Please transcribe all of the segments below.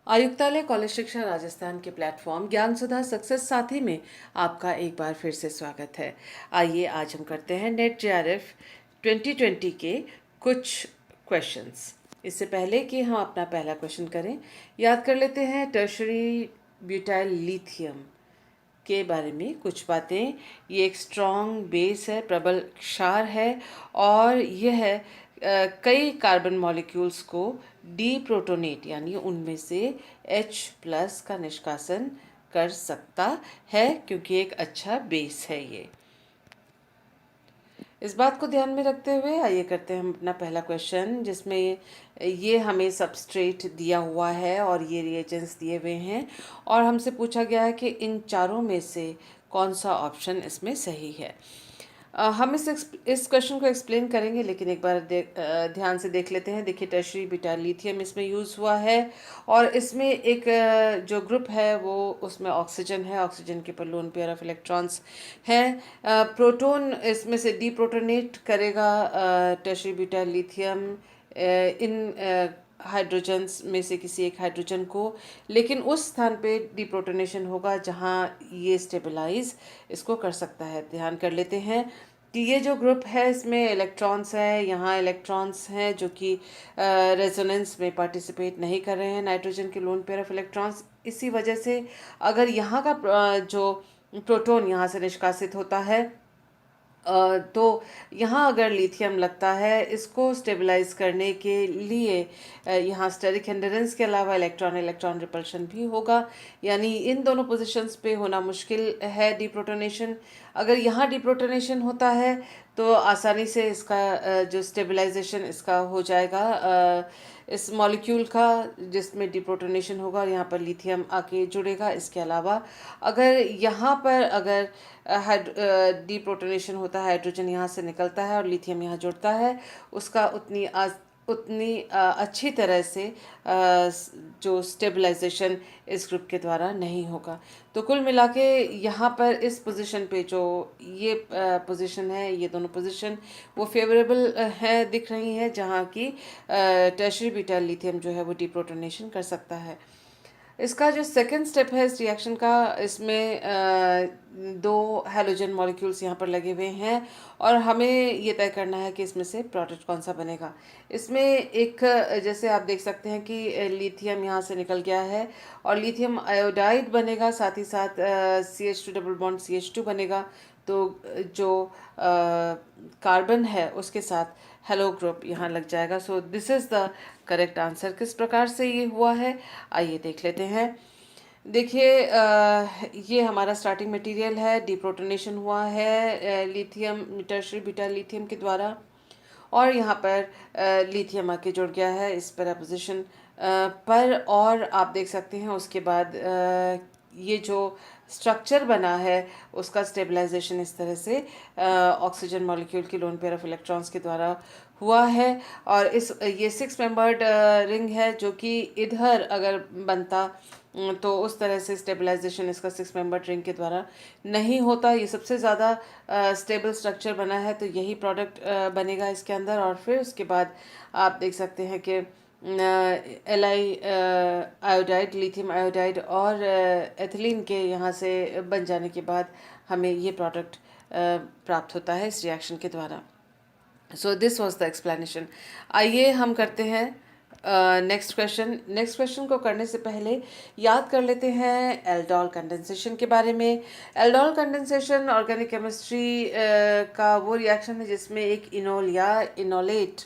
आयुक्तालय कॉलेज शिक्षा राजस्थान के प्लेटफॉर्म ज्ञान सुधा सक्सेस साथी में आपका एक बार फिर से स्वागत है। आइए आज हम करते हैं नेट जेआरएफ 2020 के कुछ क्वेश्चंस। इससे पहले कि हम अपना पहला क्वेश्चन करें, याद कर लेते हैं टर्शरी ब्यूटाइल लिथियम के बारे में कुछ बातें। ये एक स्ट्रॉन्ग बेस है, प्रबल क्षार है और यह कई कार्बन मॉलिक्यूल्स को डीप्रोटोनेट यानी उनमें से H+ का निष्कासन कर सकता है, क्योंकि एक अच्छा बेस है ये। इस बात को ध्यान में रखते हुए आइए करते हैं हम अपना पहला क्वेश्चन, जिसमें ये हमें सबस्ट्रेट दिया हुआ है और ये रिएजेंट्स दिए हुए हैं और हमसे पूछा गया है कि इन चारों में से कौन सा ऑप्शन इसमें सही है। हम इस क्वेश्चन को एक्सप्लेन करेंगे, लेकिन एक बार ध्यान से देख लेते हैं। देखिए, टर्शरी बीटा लिथियम इसमें यूज़ हुआ है और इसमें एक जो ग्रुप है वो उसमें ऑक्सीजन है। ऑक्सीजन के ऊपर लोन पेयर ऑफ इलेक्ट्रॉन्स हैं। प्रोटॉन इसमें से डीप्रोटोनेट करेगा टर्शरी बीटा लिथियम इन हाइड्रोजन्स में से किसी एक हाइड्रोजन को, लेकिन उस स्थान पे डीप्रोटोनेशन होगा जहाँ ये स्टेबलाइज इसको कर सकता है। ध्यान कर लेते हैं कि ये जो ग्रुप है इसमें इलेक्ट्रॉन्स है, यहाँ इलेक्ट्रॉन्स हैं जो कि रेजोनेंस में पार्टिसिपेट नहीं कर रहे हैं, नाइट्रोजन के लोन पेयर ऑफ इलेक्ट्रॉन्स। इसी वजह से अगर यहाँ का जो प्रोटॉन यहाँ से निष्कासित होता है तो यहाँ अगर लिथियम लगता है, इसको स्टेबलाइज करने के लिए यहाँ स्टेरिक हिंडरेंस के अलावा इलेक्ट्रॉन इलेक्ट्रॉन रिपल्शन भी होगा, यानी इन दोनों पोजीशंस पे होना मुश्किल है डिप्रोटोनेशन। अगर यहाँ डिप्रोटोनेशन होता है तो आसानी से इसका जो स्टेबलाइजेशन इसका हो जाएगा इस मॉलिक्यूल का, जिसमें डिप्रोटोनेशन होगा और यहाँ पर लिथियम आके जुड़ेगा। इसके अलावा अगर यहाँ पर अगर डीप्रोटोनेशन होता है, हाइड्रोजन यहाँ से निकलता है और लिथियम यहाँ जुड़ता है, उसका उतनी अच्छी तरह से जो स्टेबलाइजेशन इस ग्रुप के द्वारा नहीं होगा। तो कुल मिला के यहाँ पर इस पोजीशन पे जो ये पोजीशन है, ये दोनों पोजीशन वो फेवरेबल है दिख रही हैं, जहाँ की टर्शरी बीटा लिथियम जो है वो डीप्रोटोनेशन कर सकता है। इसका जो सेकंड स्टेप है इस रिएक्शन का, इसमें दो हैलोजन मॉलिक्यूल्स यहाँ पर लगे हुए हैं और हमें ये तय करना है कि इसमें से प्रोडक्ट कौन सा बनेगा। इसमें एक जैसे आप देख सकते हैं कि लिथियम यहाँ से निकल गया है और लिथियम आयोडाइड बनेगा, साथ ही साथ CH2 डबल बॉन्ड CH2 बनेगा। तो जो कार्बन है उसके साथ हेलो ग्रुप यहाँ लग जाएगा। So this is the correct answer. किस प्रकार से ये हुआ है आइए देख लेते हैं। देखिए, ये हमारा स्टार्टिंग मटेरियल है, डीप्रोटोनेशन हुआ है लिथियम टर्शरी बीटा लिथियम के द्वारा और यहाँ पर लिथियम आके जुड़ गया है इस पोजीशन पर। और आप देख सकते हैं उसके बाद ये जो स्ट्रक्चर बना है उसका स्टेबलाइजेशन इस तरह से ऑक्सीजन मॉलिक्यूल की लोन पेयर ऑफ इलेक्ट्रॉन्स के द्वारा हुआ है। और ये 6 मेंबर्ड रिंग है, जो कि इधर अगर बनता तो उस तरह से स्टेबलाइजेशन इसका 6 मेंबर रिंग के द्वारा नहीं होता। ये सबसे ज़्यादा स्टेबल स्ट्रक्चर बना है, तो यही प्रोडक्ट बनेगा इसके अंदर। और फिर उसके बाद आप देख सकते हैं कि आयोडाइड, लिथियम आयोडाइड और एथिलीन के यहाँ से बन जाने के बाद हमें ये प्रोडक्ट प्राप्त होता है इस रिएक्शन के द्वारा। So this was the explanation. आइए हम करते हैं नेक्स्ट क्वेश्चन। नेक्स्ट क्वेश्चन को करने से पहले याद कर लेते हैं एल्डोल कंडेंसेशन के बारे में। एल्डोल कंडेंसेशन ऑर्गेनिक केमिस्ट्री का वो रिएक्शन है जिसमें एक इनोल या इनोलेट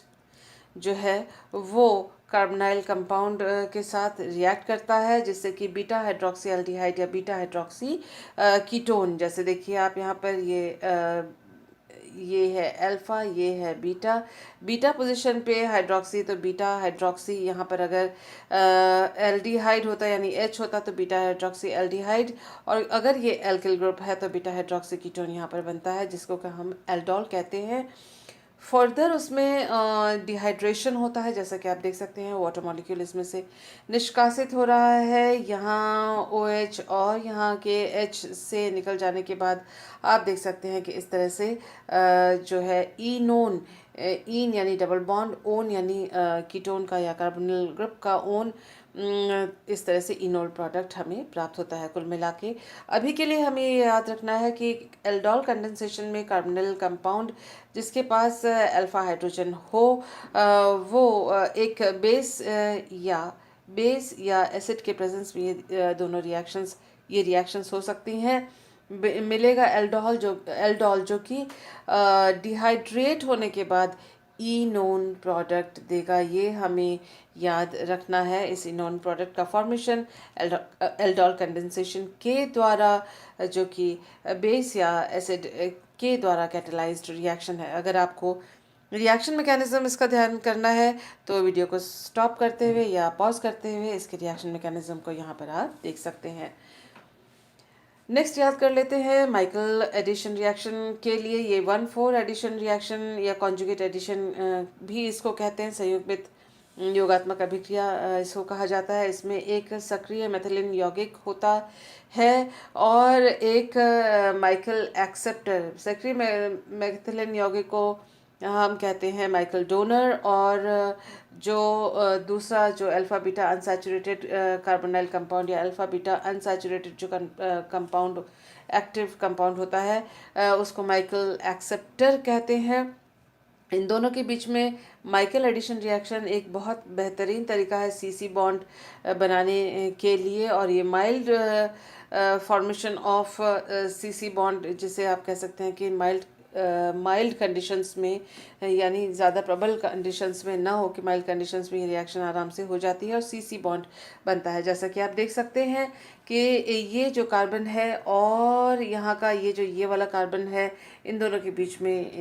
जो है वो कार्बोनाइल कंपाउंड के साथ रिएक्ट करता है, जिससे कि बीटा हाइड्रोक्सी एल्डिहाइड या बीटा हाइड्रोक्सी कीटोन, जैसे देखिए आप यहाँ पर ये है अल्फा, ये है बीटा। बीटा पोजीशन पे हाइड्रोक्सी, तो बीटा हाइड्रोक्सी यहाँ पर अगर एल्डिहाइड होता यानी H होता तो बीटा हाइड्रोक्सी एल्डिहाइड, और अगर ये एल्किल ग्रुप है तो बीटा हाइड्रोक्सी कीटोन यहाँ पर बनता है, जिसको कि हम एल्डोल कहते हैं। फर्दर उसमें डिहाइड्रेशन होता है, जैसा कि आप देख सकते हैं वाटर मॉलिक्यूल इसमें से निष्कासित हो रहा है। यहाँ OH और यहाँ के H से निकल जाने के बाद आप देख सकते हैं कि इस तरह से जो है ईनोन, ईन यानी डबल बॉन्ड, ओन यानी कीटोन का या कार्बोनिल ग्रुप का ओन इस तरह से इनोल प्रोडक्ट हमें प्राप्त होता है। कुल मिला के अभी के लिए हमें ये याद रखना है कि एल्डोल कंडेंसेशन में कार्बोनिल कंपाउंड जिसके पास अल्फा हाइड्रोजन हो वो एक बेस या एसिड के प्रेजेंस में ये दोनों रिएक्शंस हो सकती हैं। मिलेगा एल्डोल जो कि डिहाइड्रेट होने के बाद इनोन प्रोडक्ट देगा। ये हमें याद रखना है। इस इनोन प्रोडक्ट का फॉर्मेशन एल्डोल कंडेंसेशन के द्वारा जो कि बेस या एसिड के द्वारा कैटेलाइज्ड रिएक्शन है। अगर आपको रिएक्शन मैकेनिज्म इसका ध्यान करना है तो वीडियो को स्टॉप करते हुए या पॉज करते हुए इसके रिएक्शन मैकेनिज्म को यहाँ पर आप देख सकते हैं। नेक्स्ट याद कर लेते हैं माइकल एडिशन रिएक्शन के लिए। ये 1,4 एडिशन रिएक्शन या कॉन्जुगेट एडिशन भी इसको कहते हैं। संयुग्मित योगात्मक अभिक्रिया इसको कहा जाता है। इसमें एक सक्रिय मेथिलीन यौगिक होता है और एक माइकल एक्सेप्टर। सक्रिय मेथिलीन यौगिक को हम कहते हैं माइकल डोनर, और जो दूसरा जो alpha beta unsaturated carbonyl compound या अल्फा बीटा अनसैचुरेटेड जो कंपाउंड एक्टिव कंपाउंड होता है उसको माइकल एक्सेप्टर कहते हैं। इन दोनों के बीच में माइकल एडिशन रिएक्शन एक बहुत बेहतरीन तरीका है सीसी बॉन्ड बनाने के लिए, और ये mild formation of CC bond जिसे आप कह सकते हैं कि माइल्ड कंडीशंस में, यानी ज़्यादा प्रबल कंडीशंस में ना हो कि माइल्ड कंडीशंस में ये रिएक्शन आराम से हो जाती है और सीसी बॉन्ड बनता है। जैसा कि आप देख सकते हैं कि ये जो कार्बन है और यहाँ का ये वाला कार्बन है, इन दोनों के बीच में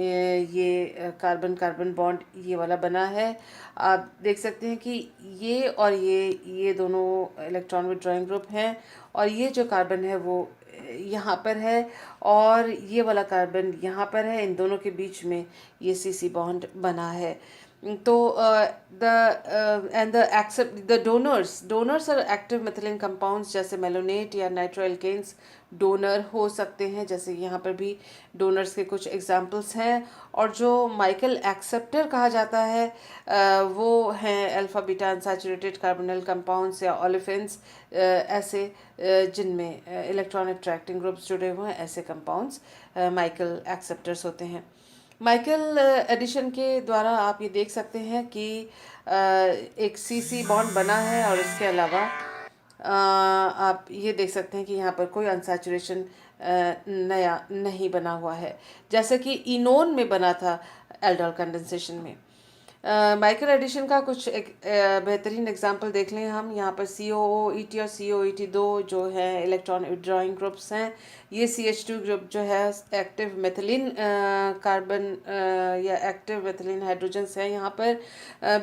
ये कार्बन कार्बन बॉन्ड ये वाला बना है। आप देख सकते हैं कि ये और ये दोनों इलेक्ट्रॉन विथड्रॉइंग ग्रुप हैं, और ये जो कार्बन है वो यहाँ पर है और ये वाला कार्बन यहाँ पर है। इन दोनों के बीच में ये सीसी बॉन्ड बना है। तो द डोनर्स और एक्टिव मेथिलीन कंपाउंड्स जैसे मेलोनेट या नाइट्रोएल्केन्स डोनर हो सकते हैं, जैसे यहाँ पर भी डोनर्स के कुछ एग्जांपल्स हैं। और जो माइकल एक्सेप्टर कहा जाता है वो हैं alpha beta unsaturated carbonyl compounds या ओलेफिन्स, ऐसे जिनमें इलेक्ट्रॉन अट्रैक्टिंग ग्रुप्स जुड़े हुए हैं, ऐसे कंपाउंड्स माइकल एक्सेप्टर्स होते हैं। माइकल एडिशन के द्वारा आप ये देख सकते हैं कि एक सीसी बॉन्ड बना है, और इसके अलावा आप ये देख सकते हैं कि यहाँ पर कोई अनसैचुरेशन नया नहीं बना हुआ है, जैसे कि इनोन में बना था एल्डोल कंडेंसेशन में। माइकल एडिशन का कुछ एक बेहतरीन एग्जांपल देख लें हम। यहाँ पर COOET और COET दो जो है इलेक्ट्रॉन विथड्रॉइंग ग्रुप्स हैं। ये CH2 ग्रुप जो है एक्टिव मेथिलीन कार्बन या एक्टिव मेथिलीन हाइड्रोजन्स हैं। यहाँ पर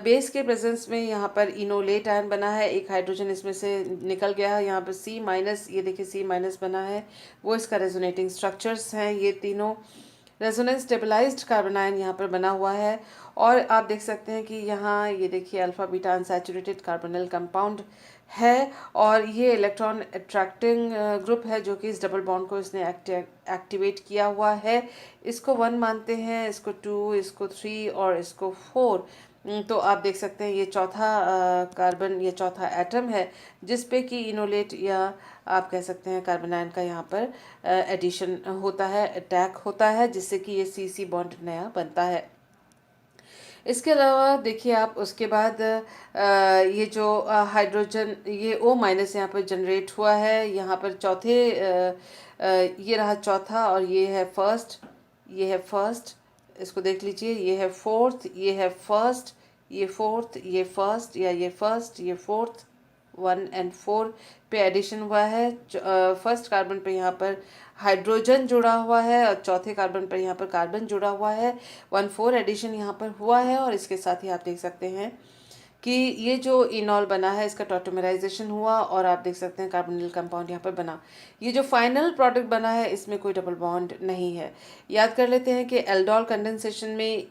बेस के प्रेजेंस में यहाँ पर इनोलेट आयन बना है, एक हाइड्रोजन इसमें से निकल गया है। यहाँ पर C-, ये देखिए C- बना है, वो इसका रेजोनेटिंग स्ट्रक्चर्स हैं। ये तीनों रेजोनेंस स्टेबलाइज्ड कार्बन आयन यहाँ पर बना हुआ है। और आप देख सकते हैं कि यहाँ ये देखिए alpha beta unsaturated carbonyl compound है, और ये इलेक्ट्रॉन अट्रैक्टिंग ग्रुप है जो कि इस डबल बॉन्ड को इसने एक्टिवेट किया हुआ है। इसको 1 मानते हैं, इसको 2, इसको 3 और इसको 4। तो आप देख सकते हैं ये चौथा कार्बन, ये चौथा एटम है जिस पे कि इनोलेट या आप कह सकते हैं कार्बन आयन का यहाँ पर एडिशन होता है, अटैक होता है, जिससे कि ये सीसी बॉन्ड नया बनता है। इसके अलावा देखिए आप उसके बाद ये जो हाइड्रोजन ये O- यहाँ पर जनरेट हुआ है। यहाँ पर चौथे ये रहा चौथा, और ये है फर्स्ट, ये है फर्स्ट, इसको देख लीजिए, ये है फोर्थ, ये है फर्स्ट, ये फोर्थ, ये फर्स्ट, या ये फर्स्ट, ये फोर्थ, 1 और 4 पे एडिशन हुआ है। फर्स्ट कार्बन पे यहाँ पर हाइड्रोजन जुड़ा हुआ है और चौथे कार्बन पर यहाँ पर कार्बन जुड़ा हुआ है। 1,4 एडिशन यहाँ पर हुआ है, और इसके साथ ही आप देख सकते हैं कि ये जो इनॉल बना है इसका टॉटोमराइजेशन हुआ, और आप देख सकते हैं कार्बोनिल कंपाउंड यहाँ पर बना। ये जो फाइनल प्रोडक्ट बना है इसमें कोई डबल बॉन्ड नहीं है। याद कर लेते हैं कि एल्डोल कंडेंसेशन में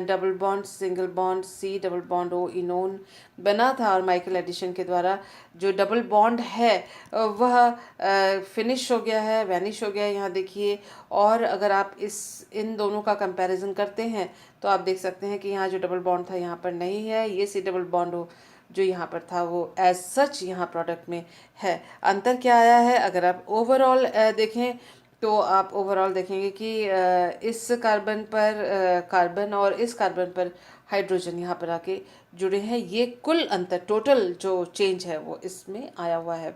double bond, single bond, C double bond O इनोन बना था, और माइकल एडिशन के द्वारा जो डबल बॉन्ड है वह फिनिश हो गया है, वैनिश हो गया है, यहाँ देखिए। और अगर आप इन दोनों का कंपैरिजन करते हैं तो आप देख सकते हैं कि यहाँ जो डबल बॉन्ड था यहाँ पर नहीं है, ये C डबल बॉन्ड जो यहाँ पर था वो एज सच यहाँ प्रोडक्ट में है। अंतर क्या आया है, अगर आप ओवरऑल देखें तो आप ओवरऑल देखेंगे कि इस कार्बन पर कार्बन और इस कार्बन पर हाइड्रोजन यहाँ पर आके जुड़े हैं। ये कुल अंतर, टोटल जो चेंज है वो इसमें आया हुआ है।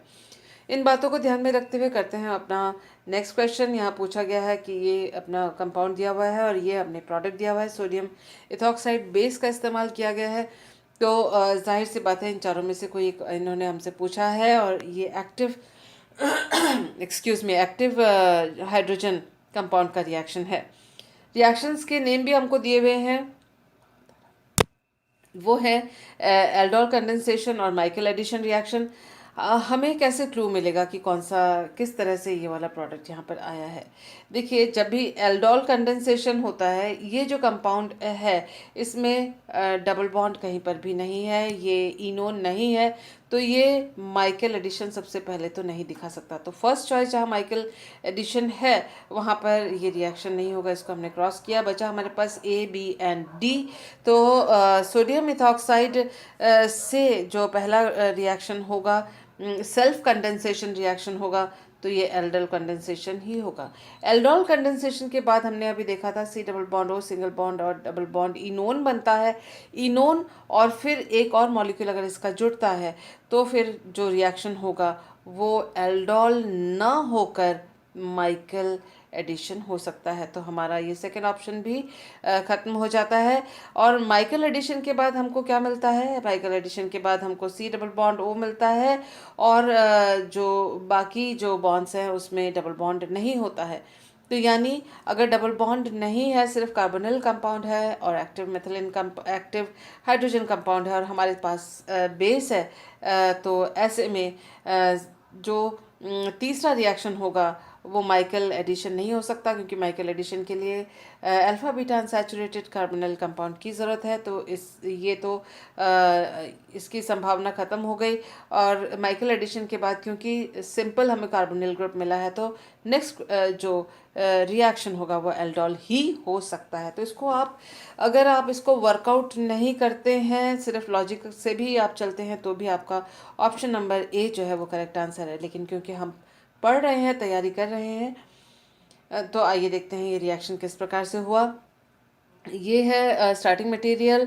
इन बातों को ध्यान में रखते हुए करते हैं अपना नेक्स्ट क्वेश्चन। यहाँ पूछा गया है कि ये अपना कंपाउंड दिया हुआ है और ये अपने प्रोडक्ट दिया हुआ है, सोडियम इथॉक्साइड बेस का इस्तेमाल किया गया है। तो जाहिर सी बात है इन चारों में से कोई एक इन्होंने हमसे पूछा है और ये active excuse me active hydrogen compound का रिएक्शन है। रिएक्शंस के नेम भी हमको दिए हुए हैं, वो है एल्डोल कंडेंसेशन और माइकल एडिशन रिएक्शन। हमें कैसे क्लू मिलेगा कि कौन सा, किस तरह से ये वाला प्रोडक्ट यहाँ पर आया है। देखिए, जब भी एल्डोल कंडेंसेशन होता है, ये जो कंपाउंड है इसमें डबल बॉन्ड कहीं पर भी नहीं है, ये इनोन नहीं है, तो ये माइकल एडिशन सबसे पहले तो नहीं दिखा सकता। तो फर्स्ट चॉइस जहाँ माइकल एडिशन है वहाँ पर ये रिएक्शन नहीं होगा, इसको हमने क्रॉस किया। बचा हमारे पास ए, बी एंड डी। तो सोडियम इथॉक्साइड से जो पहला रिएक्शन होगा, सेल्फ कंडेंसेशन रिएक्शन होगा, तो ये एल्डोल कंडेंसेशन ही होगा। एल्डोल कंडेंसेशन के बाद हमने अभी देखा था C double bond O single bond और डबल बॉन्ड इनोन बनता है। इनोन और फिर एक और मॉलिक्यूल अगर इसका जुड़ता है तो फिर जो रिएक्शन होगा वो एल्डोल ना होकर माइकल एडिशन हो सकता है। तो हमारा ये सेकेंड ऑप्शन भी ख़त्म हो जाता है। और माइकल एडिशन के बाद हमको क्या मिलता है, माइकल एडिशन के बाद हमको सी डबल बॉन्ड ओ मिलता है और जो बाकी जो बॉन्ड्स हैं उसमें डबल बॉन्ड नहीं होता है। तो यानी अगर डबल बॉन्ड नहीं है, सिर्फ कार्बोनिल कंपाउंड है और active methylene active hydrogen compound है और हमारे पास बेस है, तो ऐसे में जो तीसरा रिएक्शन होगा वो माइकल एडिशन नहीं हो सकता, क्योंकि माइकल एडिशन के लिए alpha beta unsaturated carbonyl compound की ज़रूरत है। तो इसकी संभावना ख़त्म हो गई। और माइकल एडिशन के बाद क्योंकि सिंपल हमें कार्बोनिल ग्रुप मिला है, तो नेक्स्ट जो रिएक्शन होगा वो एल्डोल ही हो सकता है। तो इसको आप, अगर आप इसको वर्कआउट नहीं करते हैं, सिर्फ लॉजिक से भी आप चलते हैं, तो भी आपका ऑप्शन नंबर ए जो है वो करेक्ट आंसर है। लेकिन क्योंकि हम पढ़ रहे हैं, तैयारी कर रहे हैं, तो आइए देखते हैं ये रिएक्शन किस प्रकार से हुआ। ये है स्टार्टिंग मटेरियल,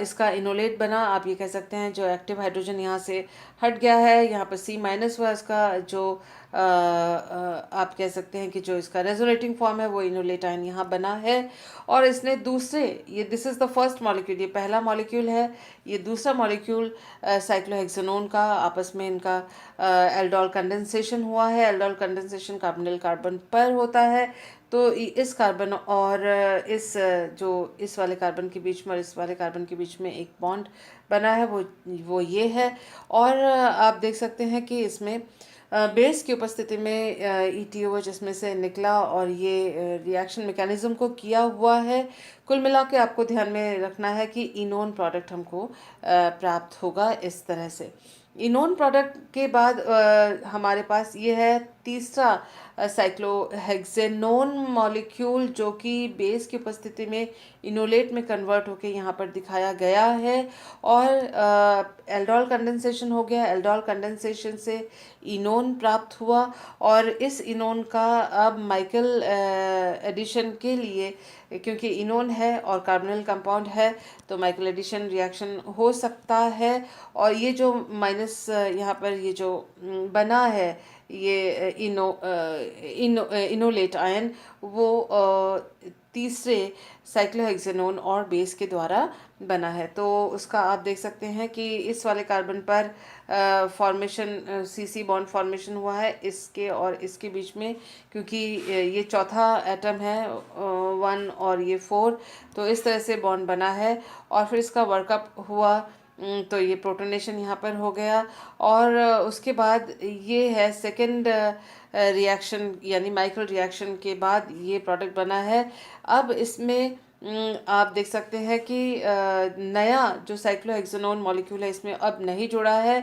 इसका इनोलेट बना, आप ये कह सकते हैं। जो एक्टिव हाइड्रोजन यहाँ से हट गया है, यहाँ पर सी माइनस हुआ, इसका जो आप कह सकते हैं कि जो इसका रेजोनेटिंग फॉर्म है वो इनोलेट आयन यहाँ बना है। और इसने दूसरे, ये this is the first molecule, ये पहला मॉलिक्यूल है, ये दूसरा मॉलिक्यूल साइक्लोहेक्सेनोन का, आपस में इनका एल्डोल कंडेंसेशन हुआ है। एल्डोल कंडेंसेशन कार्बोनिल कार्बन पर होता है। तो इस कार्बन और जो इस वाले कार्बन के बीच में और इस वाले कार्बन के बीच में एक बॉन्ड बना है, वो ये है। और आप देख सकते हैं कि इसमें बेस की उपस्थिति में ETO जिसमें से निकला और ये रिएक्शन मैकेनिज्म को किया हुआ है। कुल मिला के आपको ध्यान में रखना है कि इनोन प्रोडक्ट हमको प्राप्त होगा इस तरह से। इनोन प्रोडक्ट के बाद हमारे पास ये है तीसरा साइक्लोहेक्सेनोन मॉलिक्यूल, जो कि बेस की उपस्थिति में इनोलेट में कन्वर्ट होके यहाँ पर दिखाया गया है। और एल्डोल कंडेंसेशन हो गया, एल्डोल कंडेंसेशन से इनोन प्राप्त हुआ और इस इनोन का अब माइकल एडिशन के लिए, क्योंकि इनोन है और कार्बोनिल कंपाउंड है, तो माइकल एडिशन रिएक्शन हो सकता है। और ये जो माइनस यहाँ पर ये जो बना है, ये इनोलेट आयन, वो तीसरे साइक्लोहेक्सेनोन और बेस के द्वारा बना है। तो उसका आप देख सकते हैं कि इस वाले कार्बन पर फॉर्मेशन, CC बॉन्ड फॉर्मेशन हुआ है इसके और इसके बीच में, क्योंकि ये चौथा एटम है 1 और ये 4, तो इस तरह से बॉन्ड बना है। और फिर इसका वर्कअप हुआ, तो ये प्रोटोनेशन यहाँ पर हो गया। और उसके बाद ये है सेकंड रिएक्शन, यानी माइकल रिएक्शन के बाद ये प्रोडक्ट बना है। अब इसमें आप देख सकते हैं कि नया जो साइक्लोहेक्सेनोन मॉलिक्यूल है इसमें अब नहीं जुड़ा है,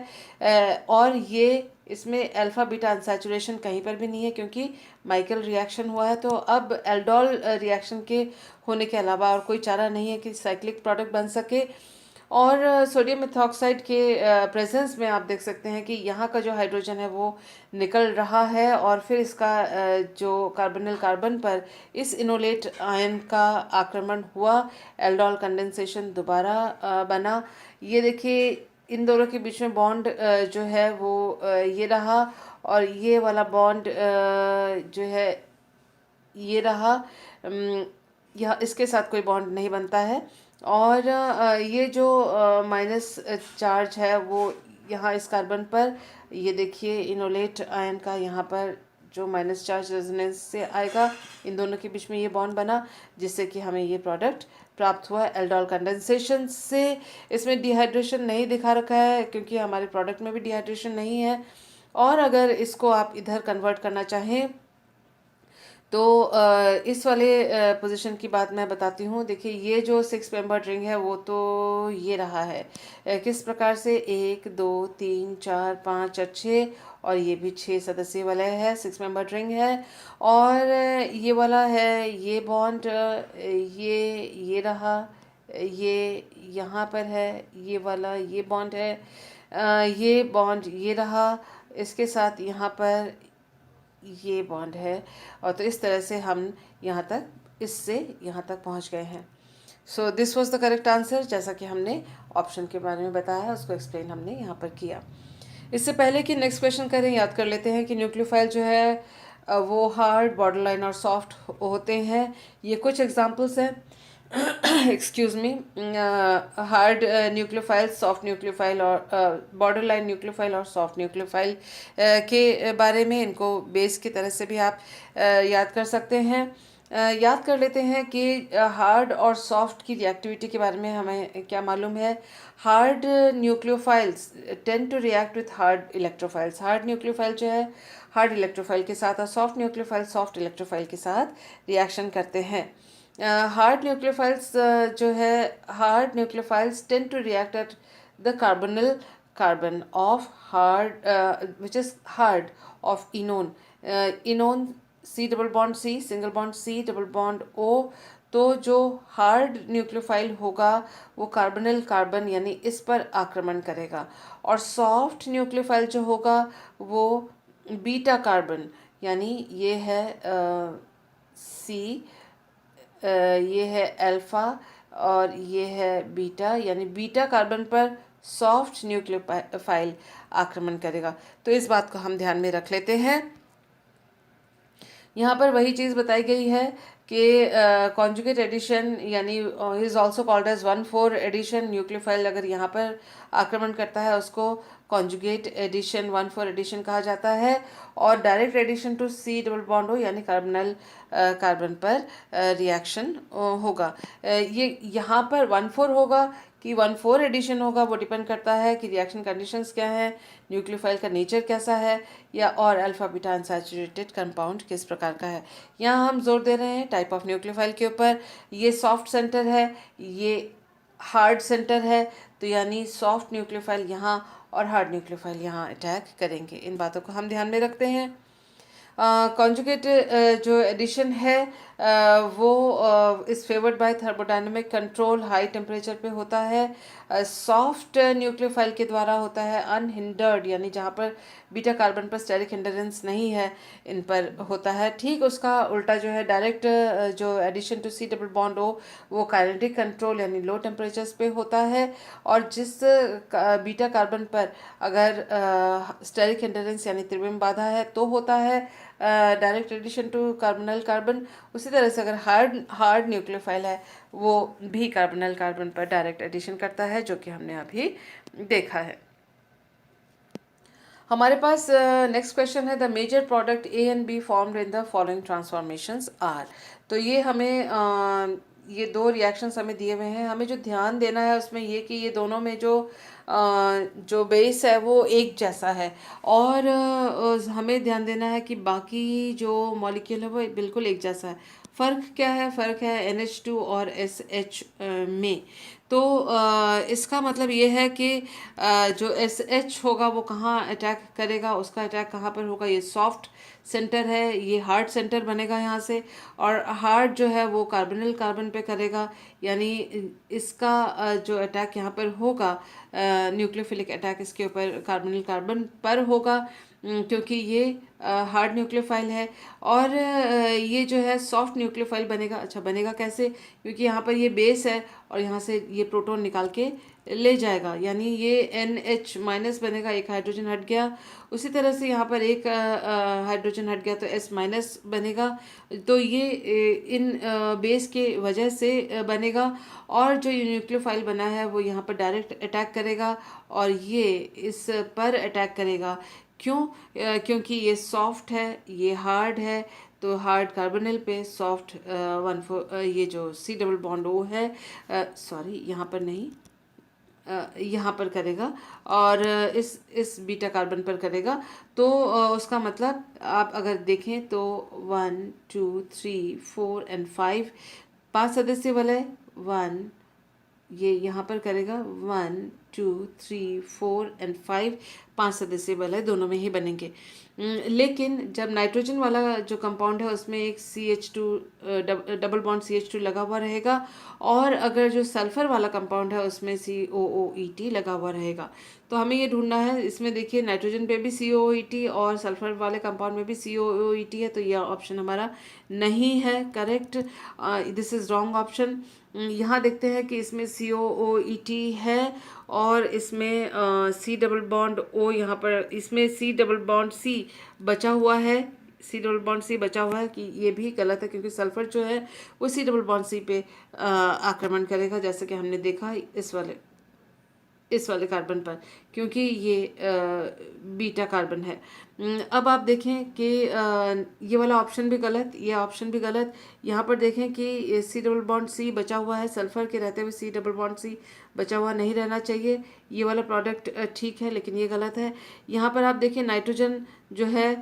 और ये इसमें अल्फा बीटा अनसैचुरेशन कहीं पर भी नहीं है, क्योंकि माइकल रिएक्शन हुआ है। तो अब एल्डोल रिएक्शन के होने के अलावा और कोई चारा नहीं है कि साइक्लिक प्रोडक्ट बन सके। और सोडियम मेथॉक्साइड के प्रेजेंस में आप देख सकते हैं कि यहाँ का जो हाइड्रोजन है वो निकल रहा है और फिर इसका जो कार्बोनिल कार्बन पर इस इनोलेट आयन का आक्रमण हुआ, एल्डोल कंडेंसेशन दोबारा बना। ये देखिए इन दोनों के बीच में बॉन्ड जो है वो ये रहा, और ये वाला बॉन्ड जो है ये रहा। यह इसके साथ कोई बॉन्ड नहीं बनता है, और ये जो माइनस चार्ज है वो यहाँ इस कार्बन पर, ये देखिए इनोलेट आयन का यहाँ पर जो माइनस चार्ज रेजोनेंस से आएगा, इन दोनों के बीच में ये बॉन्ड बना, जिससे कि हमें ये प्रोडक्ट प्राप्त हुआ एल्डोल कंडेंसेशन से। इसमें डिहाइड्रेशन नहीं दिखा रखा है क्योंकि हमारे प्रोडक्ट में भी डिहाइड्रेशन नहीं है। और अगर इसको आप इधर कन्वर्ट करना चाहें तो इस वाले पोजीशन की बात मैं बताती हूँ। देखिए ये जो 6 मेंबर रिंग है वो तो ये रहा है, किस प्रकार से 1 2 3 4 5 और 6, और ये भी 6 सदस्य वाला है, 6 मेंबर रिंग है। और ये वाला है ये बॉन्ड, ये रहा, ये यहाँ पर है, ये वाला ये बॉन्ड है, ये बॉन्ड ये रहा, इसके साथ यहाँ पर ये बॉन्ड है। और तो इस तरह से हम यहाँ तक इससे यहाँ तक पहुँच गए हैं। So this was the correct answer. जैसा कि हमने ऑप्शन के बारे में बताया उसको एक्सप्लेन हमने यहाँ पर किया। इससे पहले कि नेक्स्ट क्वेश्चन करें, याद कर लेते हैं कि न्यूक्लियोफाइल जो है वो हार्ड, बॉर्डरलाइन और सॉफ्ट होते हैं। ये कुछ एग्जांपल्स हैं excuse me. Hard nucleophile, soft nucleophile और बॉर्डरलाइन न्यूक्लियोफाइल और सॉफ्ट न्यूक्लियोफाइल के बारे में इनको बेस की तरह से भी आप याद कर सकते हैं। याद कर लेते हैं कि हार्ड और सॉफ्ट की रिएक्टिविटी के बारे में हमें क्या मालूम है। Hard nucleophiles tend to react with hard electrophiles. Hard nucleophile जो है हार्ड इलेक्ट्रोफाइल के साथ, और सॉफ्ट न्यूक्लियोफाइल सॉफ्ट इलेक्ट्रोफाइल के साथ रिएक्शन करते हैं। हार्ड न्यूक्लियोफाइल्स जो है hard nucleophiles tend to react at the carbonyl carbon of hard which is hard of enone. Enone C double bond C, single bond C, double bond O. तो जो hard nucleophile होगा वो carbonyl carbon यानी इस पर आक्रमण करेगा, और सॉफ्ट न्यूक्लियोफाइल जो होगा वो बीटा कार्बन यानी ये है सी, ये है अल्फ़ा और ये है बीटा, यानी बीटा कार्बन पर सॉफ्ट न्यूक्लियोफाइल आक्रमण करेगा। तो इस बात को हम ध्यान में रख लेते हैं। यहाँ पर वही चीज़ बताई गई है कि कॉन्जुगेट एडिशन यानी is also called as 1,4 addition. Nucleophile अगर यहाँ पर आक्रमण करता है उसको कॉन्जुगेट एडिशन 1,4 एडिशन कहा जाता है। और direct addition to C double bond हो यानी कार्बोनिल कार्बन पर रिएक्शन होगा। ये यहाँ पर 1,4 होगा कि 1,4 एडिशन होगा, वो डिपेंड करता है कि रिएक्शन कंडीशंस क्या है, न्यूक्लियोफाइल का नेचर कैसा है, या और अल्फा बीटा अनसैचुरेटेड कंपाउंड किस प्रकार का है। यहाँ हम जोर दे रहे हैं टाइप ऑफ न्यूक्लियोफाइल के ऊपर। ये सॉफ्ट सेंटर है, ये हार्ड सेंटर है, तो यानी सॉफ्ट न्यूक्लियोफाइल यहाँ और हार्ड न्यूक्लियोफाइल यहाँ अटैक करेंगे। इन बातों को हम ध्यान में रखते हैं। कॉन्जुगेट जो एडिशन है वो is favoured by thermodynamic control, high temperature पे होता है। सॉफ्ट न्यूक्लियोफाइल के द्वारा होता है अनहिंडर्ड, यानी जहाँ पर बीटा कार्बन पर स्टेरिक हिंडरेंस नहीं है इन पर होता है। ठीक उसका उल्टा जो है डायरेक्ट जो addition to C double bond हो वो काइनेटिक कंट्रोल यानी लो टेम्परेचर्स पे होता है। और जिस बीटा कार्बन पर अगर स्टेरिक हिंडरेंस यानी त्रिविम बाधा है तो होता है direct addition to carbonyl carbon. उसी तरह से अगर हार्ड न्यूक्लियोफाइल है वो भी कार्बोनिल कार्बन पर डायरेक्ट एडिशन करता है, जो कि हमने अभी देखा है। हमारे पास नेक्स्ट क्वेश्चन है, the major product A and B formed in the following transformations are. तो ये हमें ये दो रिएक्शंस हमें दिए हुए हैं। हमें जो ध्यान देना है उसमें ये कि ये दोनों में जो बेस है वो एक जैसा है, और हमें ध्यान देना है कि बाकी जो मॉलिक्यूल है वो बिल्कुल एक जैसा है। फ़र्क क्या है? फ़र्क है NH2 और SH में। तो इसका मतलब ये है कि जो एस एच होगा वो कहाँ अटैक करेगा, उसका अटैक कहाँ पर होगा, ये सॉफ्ट सेंटर है, ये हार्ड सेंटर बनेगा यहाँ से, और हार्ड जो है वो कार्बोनिल कार्बन पे करेगा, यानी इसका जो अटैक यहाँ पर होगा, न्यूक्लियोफिलिक अटैक इसके ऊपर कार्बोनिल कार्बन पर होगा, क्योंकि ये हार्ड न्यूक्लियोफाइल है। और ये जो है सॉफ्ट न्यूक्लियोफाइल बनेगा। अच्छा, बनेगा कैसे? क्योंकि यहाँ पर ये बेस है और यहाँ से ये प्रोटॉन निकाल के ले जाएगा, यानी ये NH माइनस बनेगा, एक हाइड्रोजन हट गया। उसी तरह से यहाँ पर एक हाइड्रोजन हट गया तो S माइनस बनेगा। तो ये इन बेस के वजह से बनेगा, और जो न्यूक्लियोफाइल बना है वो यहाँ पर डायरेक्ट अटैक करेगा और ये इस पर अटैक करेगा। क्यों? क्योंकि ये सॉफ्ट है, ये हार्ड है, तो हार्ड कार्बोनिल पे सॉफ्ट ये जो C डबल बॉन्ड O है, सॉरी यहाँ पर नहीं, यहाँ पर करेगा, और इस बीटा कार्बन पर करेगा। तो उसका मतलब आप अगर देखें तो 1 2 3 4 एंड 5, 5 सदस्य वाला है। 1 ये यहाँ पर करेगा, 1 2 3 4 एंड 5, 5 सदस्य वाला है, दोनों में ही बनेंगे। लेकिन जब नाइट्रोजन वाला जो कंपाउंड है उसमें एक CH2 डबल बॉन्ड CH2 लगा हुआ रहेगा, और अगर जो सल्फर वाला कंपाउंड है उसमें COOET लगा हुआ रहेगा। तो हमें ये ढूंढना है, इसमें देखिए नाइट्रोजन पे भी COOET और सल्फर वाले कंपाउंड में भी COOET है, तो यह ऑप्शन हमारा नहीं है correct, this is wrong option. यहाँ देखते हैं कि इसमें COOET है, और इसमें C डबल बॉन्ड O, यहाँ पर इसमें C डबल बॉन्ड C बचा हुआ है, C डबल बॉन्ड C बचा हुआ है, कि ये भी गलत है, क्योंकि सल्फर जो है वो C डबल बॉन्ड C पे आक्रमण करेगा, जैसे कि हमने देखा इस वाले कार्बन पर, क्योंकि ये बीटा कार्बन है। अब आप देखें कि ये वाला ऑप्शन भी गलत, ये ऑप्शन भी गलत। यहाँ पर देखें कि C डबल बॉन्ड C बचा हुआ है, सल्फर के रहते हुए C डबल बॉन्ड C बचा हुआ नहीं रहना चाहिए। ये वाला प्रोडक्ट ठीक है, लेकिन ये गलत है। यहाँ पर आप देखें नाइट्रोजन जो है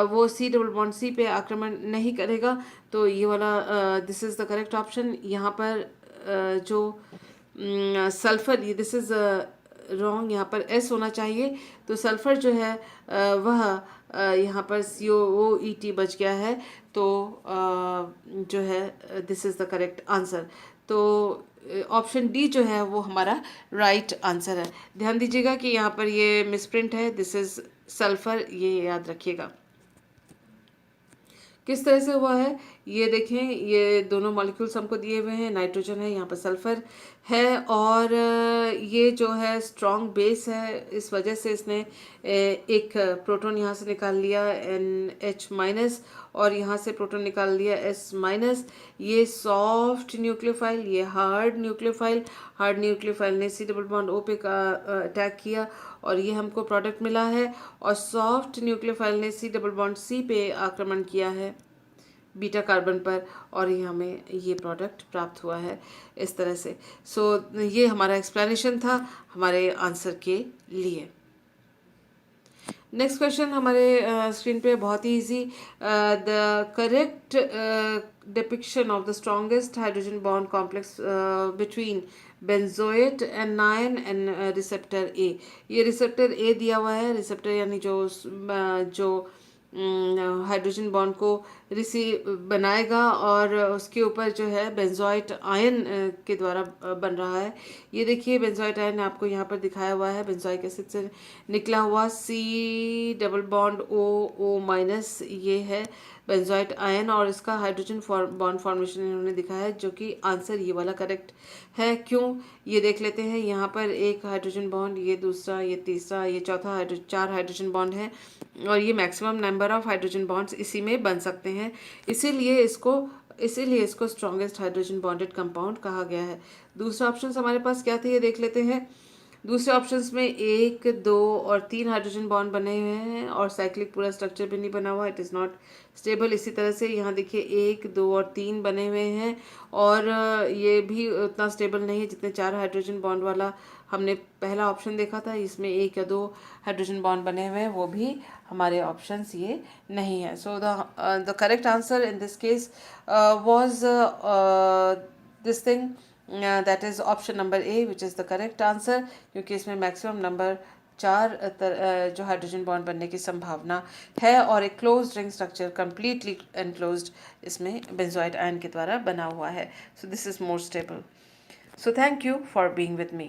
वो C डबल बॉन्ड C पे आक्रमण नहीं करेगा, तो ये वाला this is the correct option. यहाँ पर जो सल्फर, ये दिस इज़ रॉन्ग, यहाँ पर S होना चाहिए, तो सल्फर जो है वह यहाँ पर COOET बच गया है, तो जो है this is the correct answer. तो ऑप्शन डी जो है वो हमारा राइट आंसर है। ध्यान दीजिएगा कि यहाँ पर ये मिसप्रिंट है, दिस इज़ सल्फर, ये याद रखिएगा। किस तरह से हुआ है ये देखें, ये दोनों मॉलिक्यूल्स हमको दिए हुए हैं, नाइट्रोजन है, यहाँ पर सल्फर है, और ये जो है स्ट्रॉन्ग बेस है, इस वजह से इसने एक प्रोटॉन यहाँ से निकाल लिया NH माइनस, और यहाँ से प्रोटॉन निकाल लिया S माइनस। ये सॉफ्ट न्यूक्लियोफाइल, ये हार्ड न्यूक्लियोफाइल ने C डबल बॉन्ड O पे अटैक किया, और ये हमको प्रोडक्ट मिला है, और सॉफ्ट न्यूक्लियोफाइल ने C डबल बॉन्ड C पे आक्रमण किया है बीटा कार्बन पर, और ये हमें ये प्रोडक्ट प्राप्त हुआ है इस तरह से। सो ये हमारा एक्सप्लेनेशन था हमारे आंसर के लिए। नेक्स्ट क्वेश्चन हमारे स्क्रीन पे बहुत ही easy, the correct depiction of the strongest hydrogen bond complex between benzoate anion and receptor A. ये रिसेप्टर ए दिया हुआ है, रिसेप्टर यानी जो हाइड्रोजन बॉन्ड को रिसीव बनाएगा, और उसके ऊपर जो है बेंजोइट आयन के द्वारा बन रहा है। ये देखिए बेंजोइट आयन आपको यहाँ पर दिखाया हुआ है, बेंजोइक एसिड से निकला हुआ C double bond O minus, ये है बेंजोइट आयन, और इसका हाइड्रोजन बॉन्ड फॉर्मेशन इन्होंने दिखाया है, जो कि आंसर ये वाला करेक्ट है। क्यों, ये देख लेते हैं। यहाँ पर एक हाइड्रोजन बॉन्ड, ये दूसरा, ये तीसरा, ये चौथा, 4 हाइड्रोजन बॉन्ड है, और ये maximum number of hydrogen bonds इसी में बन सकते हैं, इसीलिए इसको स्ट्रॉन्गेस्ट हाइड्रोजन बॉन्डेड कंपाउंड कहा गया है। दूसरा ऑप्शन हमारे पास क्या थे, ये देख लेते हैं। दूसरे ऑप्शंस में 1 2 और 3 हाइड्रोजन बॉन्ड बने हुए हैं, और साइक्लिक पूरा स्ट्रक्चर भी नहीं बना हुआ, इट इज़ नॉट स्टेबल। इसी तरह से यहाँ देखिए 1 2 और 3 बने हुए हैं, और ये भी उतना स्टेबल नहीं है जितने 4 हाइड्रोजन बॉन्ड वाला हमने पहला ऑप्शन देखा था। इसमें 1 या 2 हाइड्रोजन बॉन्ड बने हुए हैं, वो भी हमारे ऑप्शंस ये नहीं है। So the correct answer in this case was this thing, that is option number A which is the correct answer, क्योंकि इसमें मैक्सिमम नंबर 4 जो हाइड्रोजन बॉन्ड बनने की संभावना है और एक closed ring structure completely enclosed इसमें बेंजोइड आयन के द्वारा बना हुआ है. So this is more stable. So thank you for being with me.